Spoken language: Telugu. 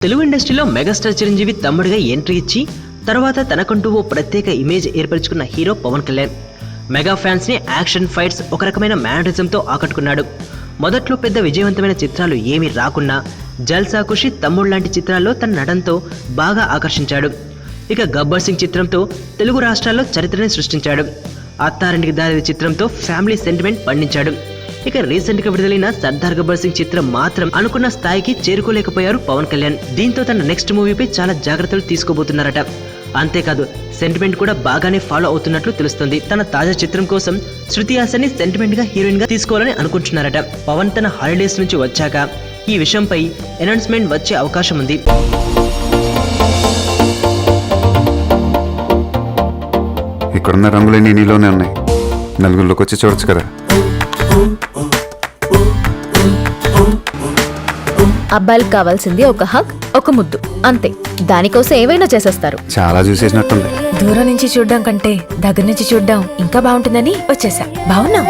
తెలుగు ఇండస్ట్రీలో మెగాస్టార్ చిరంజీవి తమ్ముడిగా ఎంట్రీ ఇచ్చి తర్వాత తనకంటూ ఓ ప్రత్యేక ఇమేజ్ ఏర్పరచుకున్న hero Pawan Kalyan. Mega fans ని యాక్షన్ ఫైట్స్, ఒక రకమైన మ్యానరిజంతో ఆకట్టుకున్నాడు. మొదట్లో పెద్ద విజయవంతమైన చిత్రాలు ఏమీ రాకున్నా జల్సా, ఖుషి, తమ్ముడు లాంటి చిత్రాల్లో తన నటనతో బాగా ఆకర్షించాడు. ఇక గబ్బర్ సింగ్ చిత్రంతో తెలుగు రాష్ట్రాల్లో చరిత్రని సృష్టించాడు. అత్తారింటికి దారి చిత్రంతో ఫ్యామిలీ సెంటిమెంట్ పండించాడు. ఇక రీసెంట్ గా విడుదలైన సర్దార్ గబ్బర్ సింగ్ చిత్రం మాత్రం అనుకున్న స్థాయికి చేరుకోలేకపోయారు పవన్ కళ్యాణ్. దీంతో తన నెక్స్ట్ మూవీపై చాలా జాగ్రత్తలు తీసుకోబోతున్నారట. అంతేకాదు సెంటిమెంట్ కూడా బాగానే ఫాలో అవుతున్నట్లు తెలుస్తుంది. తన తాజా చిత్రం కోసం శృతి హాసన్ని సెంటిమెంట్ గా హీరోయిన్ గా తీసుకోవాలని అనుకుంటున్నారట. పవన్ తన హాలిడేస్ నుంచి వచ్చాక ఈ విషయంపై అనౌన్స్మెంట్ వచ్చే అవకాశం ఉంది. ఇక్కడున్న రంగులన్నీ నీలోనే ఉన్నాయి, నలుగురిలోకి వచ్చి చూడొచ్చు కదా. అబ్బాయిలకు కావాల్సింది ఒక హగ్, ఒక ముద్దు, అంతే. దానికోసం ఏవైనా చేసేస్తారు. చాలా చూసేసినట్టుంది. దూరం నుంచి చూడడం కంటే దగ్గర నుంచి చూడడం ఇంకా బాగుంటుందని వచ్చేసా. బాగున్నావు.